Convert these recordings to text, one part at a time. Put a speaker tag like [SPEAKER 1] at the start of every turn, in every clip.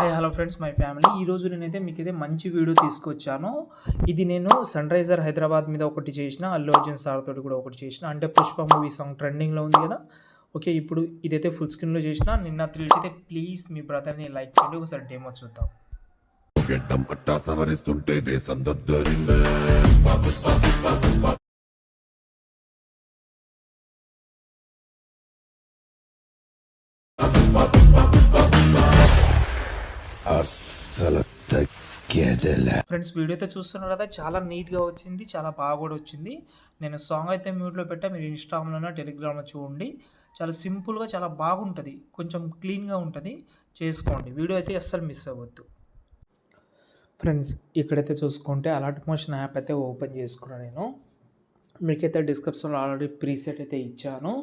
[SPEAKER 1] Hi hello friends my family ఈరోజు నేనైతే మీకైతే మంచి వీడియో తీసుకొచ్చాను. ఇది నేను సన్ రైజర్ హైదరాబాద్ మీద ఒకటి చేసిన, అల్లు అర్జున్ సార్ తోటి కూడా ఒకటి చేసిన. అంటే పుష్ప మూవీ సాంగ్ ట్రెండింగ్లో ఉంది కదా. ఓకే, ఇప్పుడు ఇదైతే ఫుల్ స్క్రీన్లో చేసిన. నిన్న థ్రిల్స్ అయితే ప్లీజ్ మీ బ్రదర్ని లైక్ చేయండి. ఒకసారి డెమో చూద్దాం.
[SPEAKER 2] గడ్డం పట్టా సవరిస్తుంటే దేశం అస్సలు తగ్గేదిలే.
[SPEAKER 1] ఫ్రెండ్స్ వీడియో అయితే చూస్తున్నారు కదా, చాలా నీట్గా వచ్చింది, చాలా బాగా కూడా వచ్చింది. నేను సాంగ్ అయితే మ్యూట్లో పెట్టా, మీరు ఇన్స్టాగ్రామ్లోనో టెలిగ్రామ్లో చూడండి. చాలా సింపుల్గా చాలా బాగుంటుంది, కొంచెం క్లీన్గా ఉంటుంది. చేసుకోండి, వీడియో అయితే అస్సలు మిస్ అవ్వద్దు. ఫ్రెండ్స్ ఇక్కడైతే చూసుకుంటే అలర్ట్ మోషన్ యాప్ అయితే ఓపెన్ చేసుకున్నాను. నేను మీకైతే డిస్క్రిప్షన్లో ఆల్రెడీ ప్రీసెట్ అయితే ఇచ్చాను,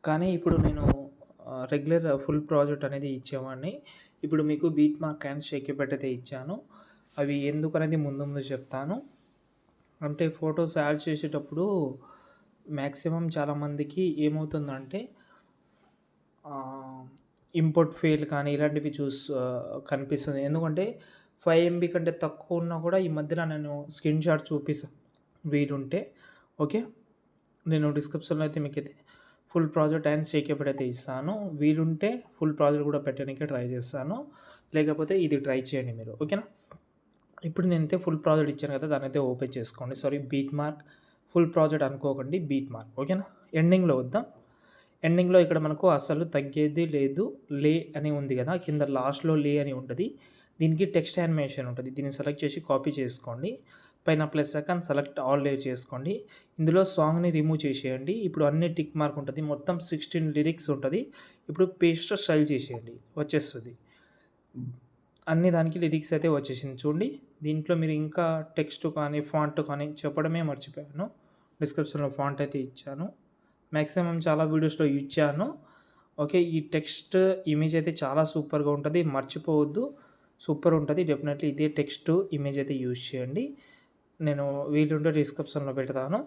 [SPEAKER 1] కానీ ఇప్పుడు నేను రెగ్యులర్ ఫుల్ ప్రాజెక్ట్ అనేది ఇచ్చేవాడిని. ఇప్పుడు మీకు beat mark and Sheikh effect అయితే ఇచ్చాను. అవి ఎందుకు అనేది ముందు చెప్తాను. అంటే ఫొటోస్ యాడ్ చేసేటప్పుడు మ్యాక్సిమం చాలామందికి ఏమవుతుందంటే ఇంపోర్ట్ ఫెయిల్ కానీ ఇలాంటివి కనిపిస్తుంది. ఎందుకంటే 5 MB కంటే తక్కువ ఉన్నా కూడా ఈ మధ్యలో నేను స్క్రీన్ షాట్ చూపిస్తాను వీలుంటే. ఓకే, నేను డిస్క్రిప్షన్లో అయితే మీకైతే full project and Sheikh effect అయితే ఇస్తాను. వీలుంటే ఫుల్ ప్రాజెక్ట్ కూడా పెట్టడానికి ట్రై చేస్తాను, లేకపోతే ఇది ట్రై చేయండి మీరు. ఓకేనా, ఇప్పుడు నేనైతే ఫుల్ ప్రాజెక్ట్ ఇచ్చాను కదా, దాన్ని అయితే ఓపెన్ చేసుకోండి. Sorry, beat mark. Full project అనుకోకండి, బీట్ మార్క్. ఓకేనా, ఎండింగ్లో వద్దాం. ఎండింగ్లో ఇక్కడ మనకు అసలు తగ్గేది లేదు, లే అని ఉంది కదా, కింద లాస్ట్లో లే అని ఉంటుంది. దీనికి టెక్స్ట్ యానిమేషన్ ఉంటుంది. దీన్ని సెలెక్ట్ చేసి కాపీ చేసుకోండి. పైన ప్లస్ సెకండ్ సెలెక్ట్ ఆల్ లే చేసుకోండి. ఇందులో సాంగ్ని రిమూవ్ చేసేయండి. ఇప్పుడు అన్ని టిక్ మార్క్ ఉంటుంది, మొత్తం 16 లిరిక్స్ ఉంటుంది. ఇప్పుడు పేస్ట్ స్టైల్ చేసేయండి, వచ్చేస్తుంది. అన్ని దానికి లిరిక్స్ అయితే వచ్చేసింది చూడండి. దీంట్లో మీరు ఇంకా టెక్స్ట్ కానీ ఫాంట్ కానీ చెప్పడమే మర్చిపోయాను. డిస్క్రిప్షన్లో ఫాంట్ అయితే ఇచ్చాను, మ్యాక్సిమం చాలా వీడియోస్లో ఇచ్చాను. ఓకే, ఈ టెక్స్ట్ ఇమేజ్ అయితే చాలా సూపర్గా ఉంటుంది, మర్చిపోవద్దు. సూపర్ ఉంటుంది డెఫినెట్లీ. ఇదే టెక్స్ట్ ఇమేజ్ అయితే యూజ్ చేయండి. నేను వీలుంటే డిస్క్రిప్షన్లో పెడతాను,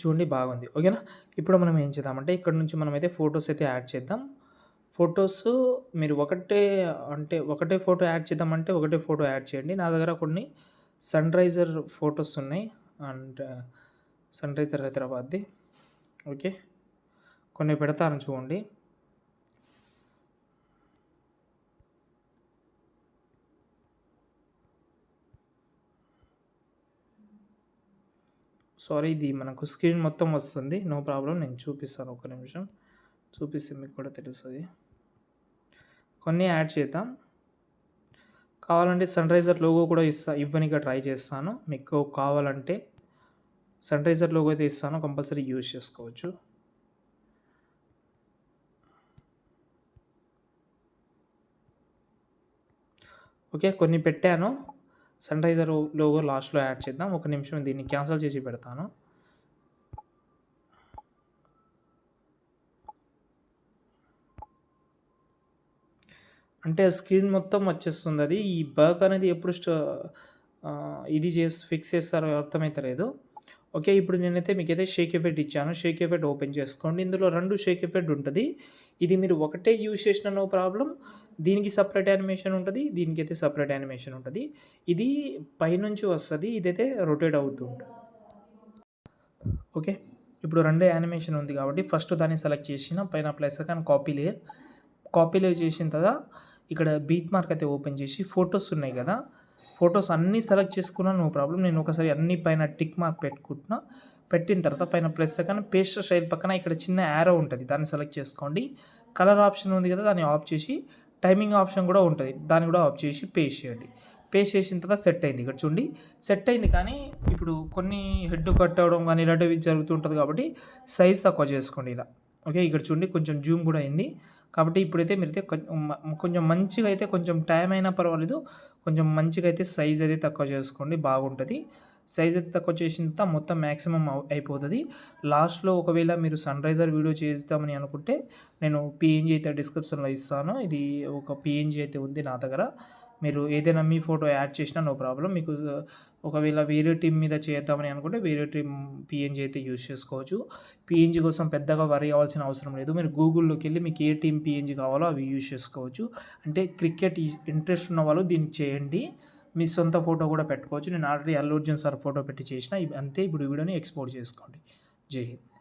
[SPEAKER 1] చూడండి, బాగుంది. ఓకేనా, ఇప్పుడు మనం ఏం చేద్దామంటే ఇక్కడ నుంచి మనం అయితే ఫొటోస్ అయితే యాడ్ చేద్దాం. ఫొటోస్ మీరు ఒకటే ఫోటో యాడ్ చేద్దామంటే ఒకటే ఫోటో యాడ్ చేయండి. నా దగ్గర కొన్ని సన్ రైజర్ ఫొటోస్ ఉన్నాయి, అండ్ సన్ రైజర్ హైదరాబాద్ది. ఓకే, కొన్ని పెడతాను చూడండి. సారీ, ఇది మనకు స్క్రీన్ మొత్తం వస్తుంది, నో ప్రాబ్లం. నేను చూపిస్తాను, ఒక నిమిషం చూపిస్తే మీకు కూడా తెలుస్తుంది. కొన్ని యాడ్ చేద్దాం. కావాలంటే సన్ రైజర్ లోగో కూడా ఇవ్వనిక ట్రై చేస్తాను. మీకు కావాలంటే సన్ రైజర్ లోగో అయితే ఇస్తాను, కంపల్సరీ యూజ్ చేసుకోవచ్చు. ఓకే, కొన్ని పెట్టాను. సన్ రైజర్ లోగో లాస్ట్లో యాడ్ చేద్దాం. ఒక నిమిషం, దీన్ని క్యాన్సిల్ చేసి పెడతాను. అంటే స్క్రీన్ మొత్తం వచ్చేస్తుంది. అది ఈ బగ్ అనేది ఎప్పుడు ఇది ఫిక్స్ చేస్తారో అర్థమవుతలేదు. ఓకే, ఇప్పుడు నేనైతే మీకైతే షేక్ ఎఫెక్ట్ ఇచ్చాను. షేక్ ఎఫెక్ట్ ఓపెన్ చేసుకోండి. ఇందులో 2 షేక్ ఎఫెక్ట్ ఉంటుంది. ఇది మీరు ఒకటే యూజ్ చేసిన నో ప్రాబ్లం. దీనికి సపరేట్ యానిమేషన్ ఉంటుంది, దీనికైతే సపరేట్ యానిమేషన్ ఉంటుంది. ఇది పైనుంచి వస్తుంది, ఇదైతే రొటేట్ అవుతుంది. ఓకే, ఇప్పుడు 2 యానిమేషన్ ఉంది కాబట్టి ఫస్ట్ దాన్ని సెలెక్ట్ చేసిన, పైన ప్లస్ సెకండ్ కాపీ లేయర్ చేసిన తర్వాత ఇక్కడ బీట్ మార్క్ అయితే ఓపెన్ చేసి ఫొటోస్ ఉన్నాయి కదా, ఫొటోస్ అన్నీ సెలెక్ట్ చేసుకున్నాను, నో ప్రాబ్లం. నేను ఒకసారి అన్ని పైన టిక్ మార్క్ పెట్టుకుంటున్నా. పెట్టిన తర్వాత పైన ప్లస్ సెకండ్ పేస్ట్ స్టైల్ పక్కన ఇక్కడ చిన్న యారో ఉంటుంది, దాన్ని సెలెక్ట్ చేసుకోండి. కలర్ ఆప్షన్ ఉంది కదా, దాన్ని ఆఫ్ చేసి టైమింగ్ ఆప్షన్ కూడా ఉంటుంది, దాన్ని కూడా ఆఫ్ చేసి పేస్ట్ చేయండి. పేస్ట్ చేసిన తర్వాత సెట్ అయింది. ఇక్కడ చూడండి, సెట్ అయింది. కానీ ఇప్పుడు కొన్ని హెడ్ కట్ అవ్వడం కానీ ఇలాంటివి జరుగుతుంటుంది కాబట్టి సైజ్ తక్కువ చేసుకోండి ఇలా. ఓకే, ఇక్కడ చూడండి, కొంచెం జూమ్ కూడా అయింది. కాబట్టి ఇప్పుడైతే మీరైతే కొంచెం మంచిగా అయితే, కొంచెం టైం అయినా పర్వాలేదు, కొంచెం మంచిగా అయితే సైజ్ అయితే తక్కువ చేసుకోండి, బాగుంటుంది. సైజ్ అయితే తక్కువ చేసిన తర్వాత మొత్తం మ్యాక్సిమం అయిపోతుంది. లాస్ట్లో ఒకవేళ మీరు సన్ రైజర్ వీడియో చేద్దామని అనుకుంటే నేను పిఎన్జీ అయితే డిస్క్రిప్షన్లో ఇస్తాను. ఇది ఒక పిఎన్జీ అయితే ఉంది నా దగ్గర, మీరు ఏదైనా మీ ఫోటో యాడ్ చేసినా నో ప్రాబ్లమ్. మీకు ఒకవేళ వేరే టీమ్ మీద చేద్దామని అనుకుంటే వేరే టీమ్ పీఎన్‌జీ అయితే యూజ్ చేసుకోవచ్చు. పీఎన్‌జీ కోసం పెద్దగా వర్రీ అవ్వాల్సిన అవసరం లేదు. మీరు గూగుల్‌లోకెళ్ళి మీకు ఏ టీమ్ పీఎన్‌జీ కావాలో అవి యూజ్ చేసుకోవచ్చు. అంటే క్రికెట్ ఇంట్రెస్ట్ ఉన్న వాళ్ళు దీనికి చేయండి. మీ సొంత ఫోటో కూడా పెట్టుకోవచ్చు. నేను already Allu Arjun sir photo పెట్టి చేసిన. అంతే. ఇప్పుడు ఈ వీడియోని ఎక్స్‌పోర్ట్ చేసుకోండి. జై హింద్.